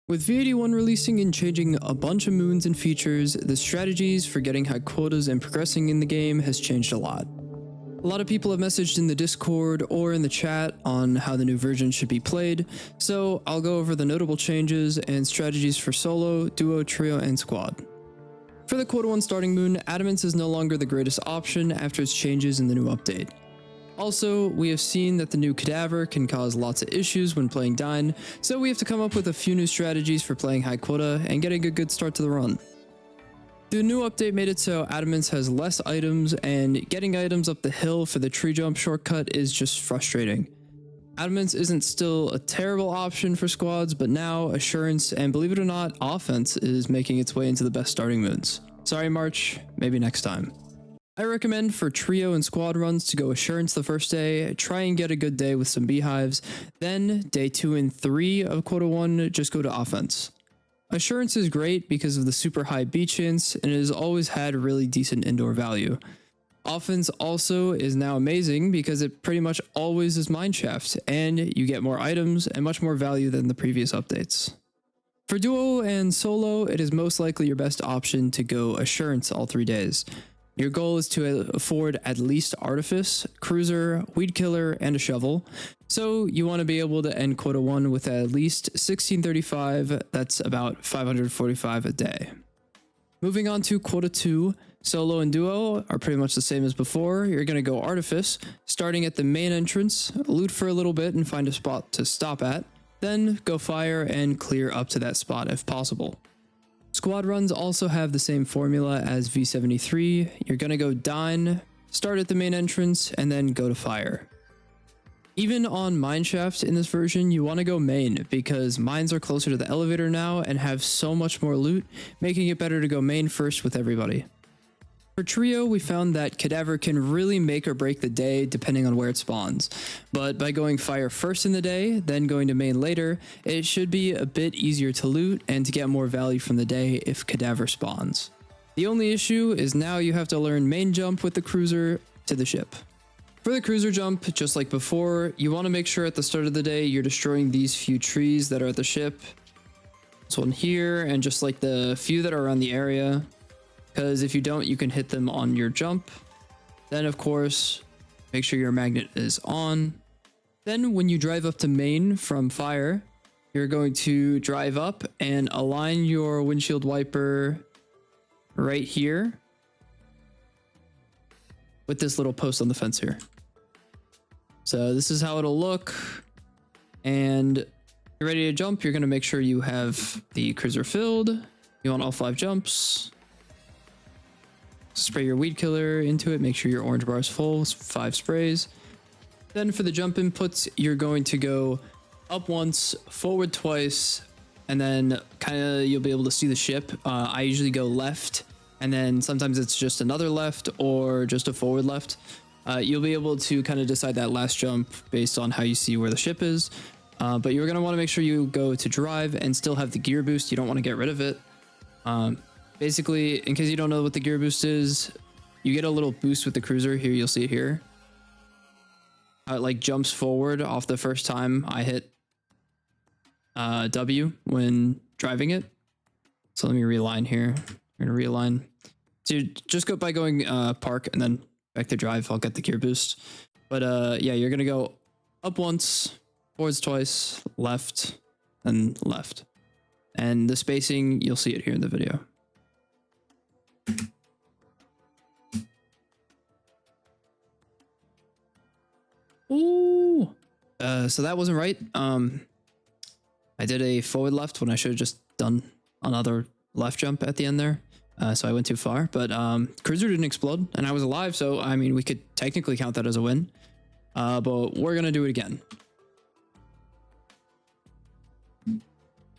With v81 releasing and changing a bunch of moons and features, the strategies for getting high quotas and progressing in the game has changed a lot. A lot of people have messaged in the Discord or in the chat on how the new version should be played, so I'll go over the notable changes and strategies for solo, duo, trio, and squad. For the Quota 1 starting moon, Adamance is no longer the greatest option after its changes in the new update. Also, we have seen that the new Cadaver can cause lots of issues when playing Dine, so we have to come up with a few new strategies for playing high quota and getting a good start to the run. The new update made it so Adamance has less items, and getting items up the hill for the tree jump shortcut is just frustrating. Adamance isn't still a terrible option for squads, but now Assurance and, believe it or not, Offense is making its way into the best starting moons. Sorry March, maybe next time. I recommend for trio and squad runs to go Assurance the first day, try and get a good day with some beehives, then day 2 and 3 of Quota 1 just go to Offense. Assurance is great because of the super high beat chance and it has always had really decent indoor value. Offense also is now amazing because it pretty much always is mineshaft and you get more items and much more value than the previous updates. For duo and solo, it is most likely your best option to go Assurance all 3 days. Your goal is to afford at least Artifice, Cruiser, Weed Killer, and a Shovel, so you want to be able to end Quota 1 with at least 1635, that's about 545 a day. Moving on to Quota 2, solo and duo are pretty much the same as before. You're going to go Artifice, starting at the main entrance, loot for a little bit and find a spot to stop at, then go fire and clear up to that spot if possible. Squad runs also have the same formula as v73. You're going to go Dine, start at the main entrance, and then go to fire. Even on mineshaft in this version, you want to go main because mines are closer to the elevator now and have so much more loot, making it better to go main first with everybody. For trio, we found that Cadaver can really make or break the day depending on where it spawns, but by going fire first in the day, then going to main later, it should be a bit easier to loot and to get more value from the day if Cadaver spawns. The only issue is now you have to learn main jump with the cruiser to the ship. For the cruiser jump, just like before, you want to make sure at the start of the day you're destroying these few trees that are at the ship. This one here, and just like the few that are around the area. Because if you don't, you can hit them on your jump. Then of course, make sure your magnet is on. Then when you drive up to main from fire, you're going to drive up and align your windshield wiper right here with this little post on the fence here. So this is how it'll look. And you're ready to jump. You're going to make sure you have the cruiser filled. You want all 5 jumps. Spray your weed killer into it. Make sure your orange bar is full. 5 sprays. Then for the jump inputs, you're going to go up once, forward twice, and then kind of you'll be able to see the ship. I usually go left, and then sometimes it's just another left or just a forward left. You'll be able to kind of decide that last jump based on how you see where the ship is. But you're going to want to make sure you go to drive and still have the gear boost. You don't want to get rid of it. Basically, in case you don't know what the gear boost is, you get a little boost with the cruiser. Here, you'll see it here. It like jumps forward off the first time I hit W when driving it. So let me realign here. I'm going to realign. So just go by going park and then back to drive. I'll get the gear boost. But yeah, you're going to go up once, forwards twice, left, and left. And the spacing, you'll see it here in the video. Ooh. So that wasn't right. I did a forward left when I should have just done another left jump at the end there. So I went too far, but cruiser didn't explode and I was alive. So, I mean, we could technically count that as a win, but we're going to do it again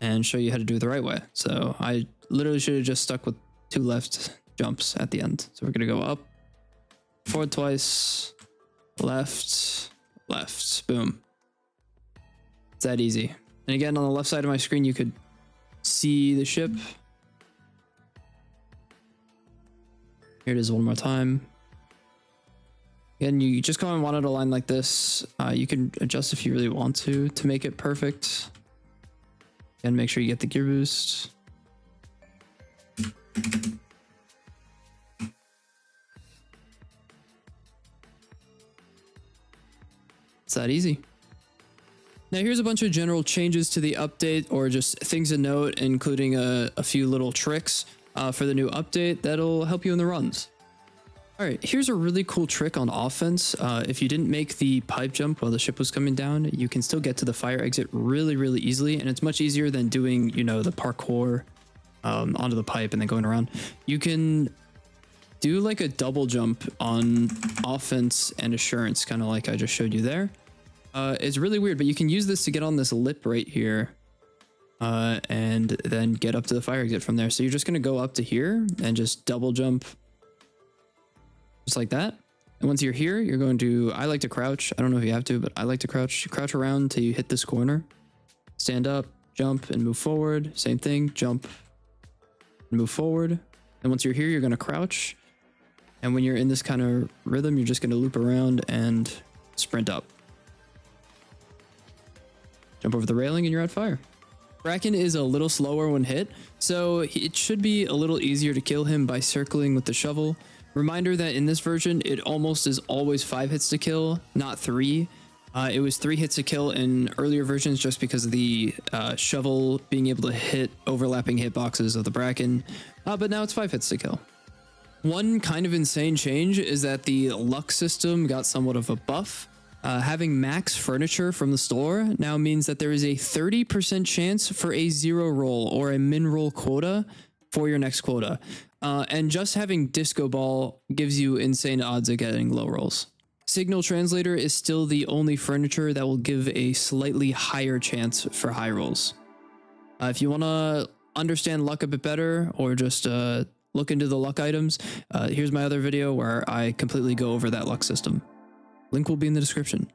and show you how to do it the right way. So I literally should have just stuck with 2 left jumps at the end. So we're going to go up, forward twice, left, left, boom. It's that easy. And again, on the left side of my screen, you could see the ship. Here it is one more time. Again, you just kind of want it aligned like this. You can adjust if you really want to make it perfect. And make sure you get the gear boost. It's that easy. Now here's a bunch of general changes to the update, or just things to note, including a few little tricks for the new update that'll help you in the runs. All right, here's a really cool trick on offense. If you didn't make the pipe jump while the ship was coming down, you can still get to the fire exit really, really easily. And it's much easier than doing, you know, the parkour onto the pipe and then going around. You can do like a double jump on offense and assurance, kind of like I just showed you there. It's really weird, but you can use this to get on this lip right here and then get up to the fire exit from there. So you're just going to go up to here and just double jump just like that. And once you're here, you're going to, I like to crouch. I don't know if you have to, but I like to crouch. You crouch around till you hit this corner. Stand up, jump, and move forward. Same thing, jump, and move forward. And once you're here, you're going to crouch. And when you're in this kind of rhythm, you're just going to loop around and sprint up. Jump over the railing and you're at fire. Bracken is a little slower when hit, so it should be a little easier to kill him by circling with the shovel. Reminder that in this version, it almost is always 5 hits to kill, not 3. It was 3 hits to kill in earlier versions just because of the shovel being able to hit overlapping hitboxes of the Bracken, but now it's 5 hits to kill. One kind of insane change is that the luck system got somewhat of a buff. Having max furniture from the store now means that there is a 30% chance for a 0 roll or a min roll quota for your next quota. And just having disco ball gives you insane odds of getting low rolls. Signal translator is still the only furniture that will give a slightly higher chance for high rolls. If you want to understand luck a bit better, or just look into the luck items, here's my other video where I completely go over that luck system. Link will be in the description.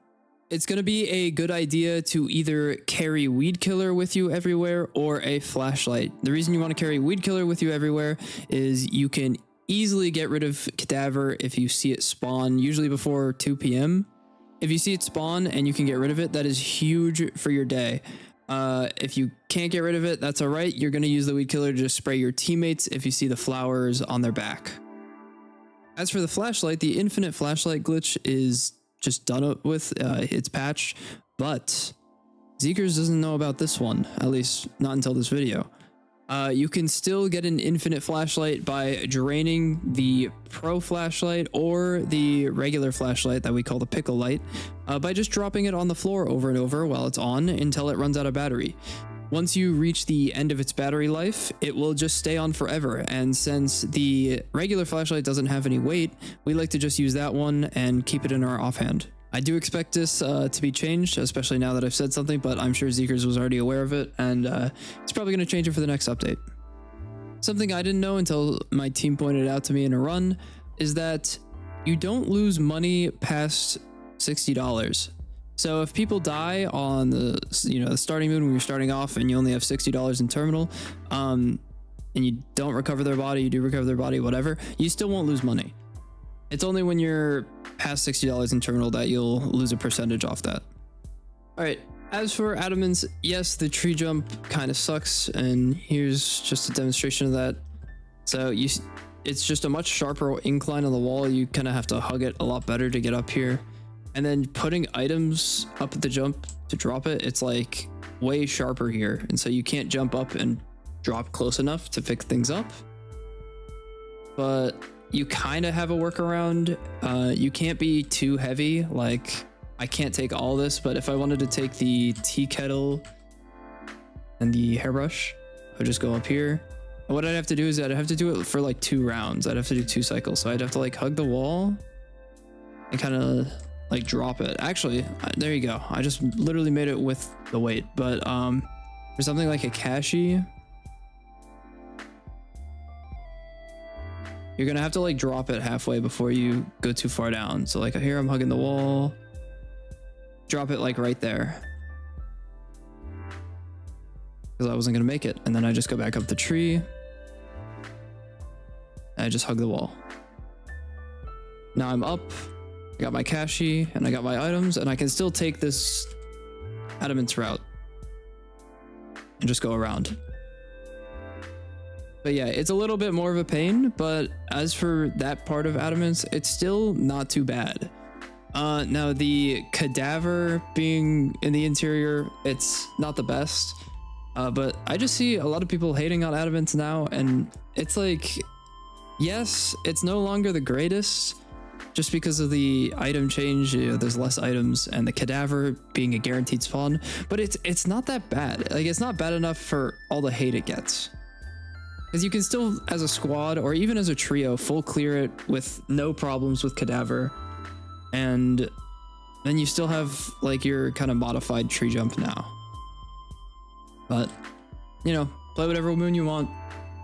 It's going to be a good idea to either carry Weed Killer with you everywhere or a flashlight. The reason you want to carry Weed Killer with you everywhere is you can easily get rid of Cadaver if you see it spawn, usually before 2 p.m. If you see it spawn and you can get rid of it, that is huge for your day. If you can't get rid of it, that's all right. You're going to use the Weed Killer to just spray your teammates if you see the flowers on their back. As for the flashlight, the infinite flashlight glitch is just done up with, it's patched, but Zeekers doesn't know about this one, at least not until this video. You can still get an infinite flashlight by draining the pro flashlight or the regular flashlight that we call the pickle light by just dropping it on the floor over and over while it's on until it runs out of battery. Once you reach the end of its battery life, it will just stay on forever. And since the regular flashlight doesn't have any weight, we like to just use that one and keep it in our offhand. I do expect this to be changed, especially now that I've said something, but I'm sure Zeekers was already aware of it, and it's probably going to change it for the next update. Something I didn't know until my team pointed it out to me in a run is that you don't lose money past $60. So if people die on the the starting moon when you're starting off and you only have $60 in terminal, and you don't recover their body, you do recover their body, whatever, you still won't lose money. It's only when you're past $60 in terminal that you'll lose a percentage off that. All right, as for Adamance, yes, the tree jump kind of sucks, and here's just a demonstration of that. So it's just a much sharper incline on the wall. You kind of have to hug it a lot better to get up here. And then putting items up at the jump to drop it, it's like way sharper here. And so you can't jump up and drop close enough to pick things up. But you kind of have a workaround. You can't be too heavy. Like, I can't take all this, but if I wanted to take the tea kettle and the hairbrush, I would just go up here. And what I'd have to do is I'd have to do it for like 2 rounds. I'd have to do 2 cycles. So I'd have to like hug the wall and kind of like drop it. Actually, there you go. I just literally made it with the weight. But for something like a Kashi, you're gonna have to like drop it halfway before you go too far down. So like here I'm hugging the wall, drop it like right there, because I wasn't gonna make it. And then I just go back up the tree and I just hug the wall. Now I'm up, I got my Kashi and I got my items, and I can still take this Adamance route. and just go around. But yeah, it's a little bit more of a pain, but as for that part of Adamance, it's still not too bad. Now the cadaver being in the interior, it's not the best. But I just see a lot of people hating on Adamance now, and it's like, yes, it's no longer the greatest just because of the item change. You know, there's less items and the cadaver being a guaranteed spawn, but it's not that bad. Like, it's not bad enough for all the hate it gets. Because you can still, as a squad or even as a trio, full clear it with no problems with cadaver. And then you still have like your kind of modified tree jump now. But, you know, play whatever moon you want.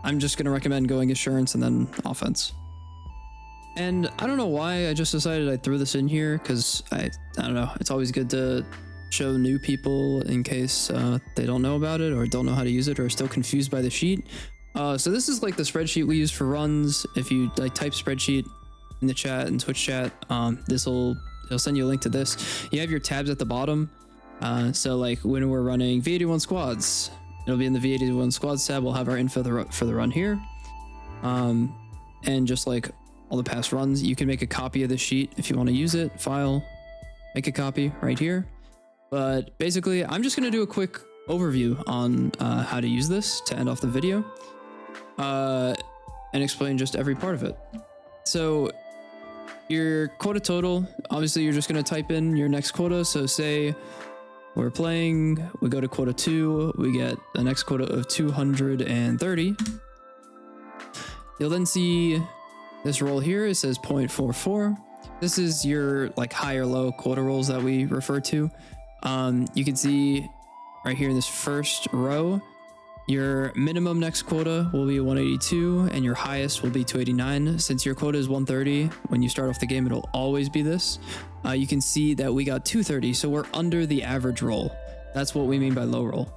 I'm just going to recommend going assurance and then offense. And I don't know why I just decided I threw this in here, because I don't know. It's always good to show new people in case they don't know about it or don't know how to use it or are still confused by the sheet. So this is like the spreadsheet we use for runs. If you like type spreadsheet in the chat and Twitch chat, it'll send you a link to this. You have your tabs at the bottom. So like when we're running v81 squads, it'll be in the v81 squads tab. We'll have our info for the run here. And just like all the past runs, you can make a copy of the sheet if you want to use it. File, make a copy right here. But basically, I'm just going to do a quick overview on how to use this to end off the video. And explain just every part of it. So your quota total, obviously you're just going to type in your next quota. So say we're playing, we go to quota 2, we get the next quota of 230. You'll then see this roll here. It says 0.44. This is your like high or low quota rolls that we refer to. You can see right here in this first row, your minimum next quota will be 182 and your highest will be 289. Since your quota is 130, when you start off the game, it'll always be this. You can see that we got 230, so we're under the average roll. That's what we mean by low roll.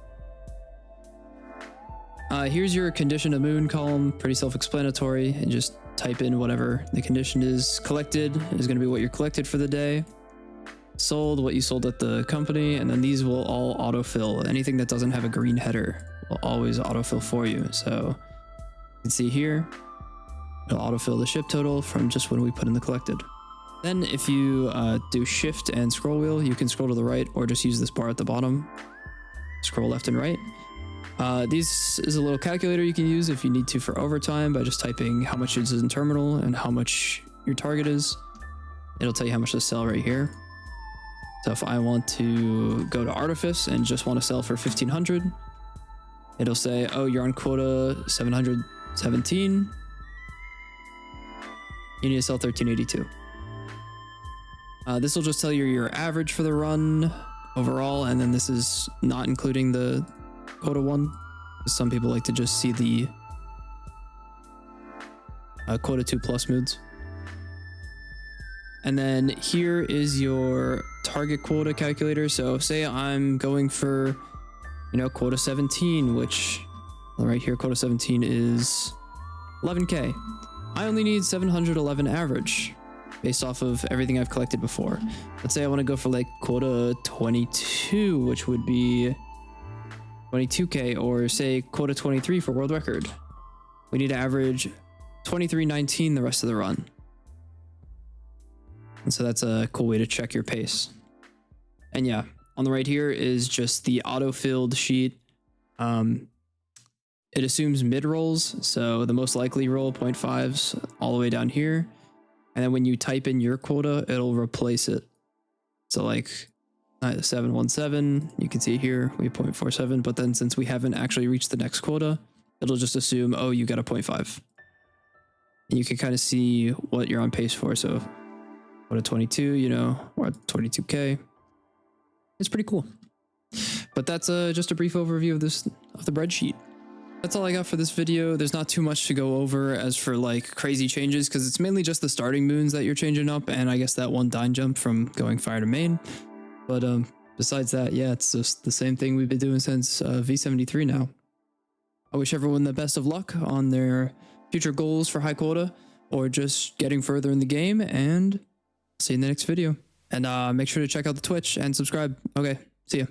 Here's your condition of moon column, pretty self-explanatory, and just type in whatever the condition is. Collected is going to be what you're collected for the day. Sold, what you sold at the company, and then these will all autofill. Anything that doesn't have a green header will always autofill for you. So you can see here, it'll autofill the ship total from just when we put in the collected. Then if you do shift and scroll wheel, you can scroll to the right or just use this bar at the bottom. Scroll left and right. This is a little calculator you can use if you need to for overtime by just typing how much is in terminal and how much your target is. It'll tell you how much to sell right here. So if I want to go to Artifice and just want to sell for 1500, it'll say, oh, you're on quota 717. You need to sell 1382. This will just tell you your average for the run overall, and then this is not including the quota one. Some people like to just see the quota 2 plus moods. And then here is your target quota calculator. So say I'm going for, you know, quota 17, which right here, quota 17 is 11K. I only need 711 average based off of everything I've collected before. Let's say I want to go for like quota 22, which would be 22K, or say quota 23 for world record. We need to average 2319 the rest of the run. And so that's a cool way to check your pace. And yeah, on the right here is just the auto-filled sheet. It assumes mid rolls, so the most likely roll 0.5s all the way down here. And then when you type in your quota, it'll replace it. So like 717, you can see here we have 0.47, but then since we haven't actually reached the next quota, it'll just assume, oh, you got a 0.5. And you can kind of see what you're on pace for. So quota 22, you know, we're at 22K. It's pretty cool. But that's just a brief overview of the spreadsheet. That's all I got for this video. There's not too much to go over as for like crazy changes, because it's mainly just the starting moons that you're changing up, and I guess that one dine jump from going fire to main. But besides that, yeah, it's just the same thing we've been doing since V73 now. I wish everyone the best of luck on their future goals for high quota or just getting further in the game, and see you in the next video. And make sure to check out the Twitch and subscribe. Okay, see ya.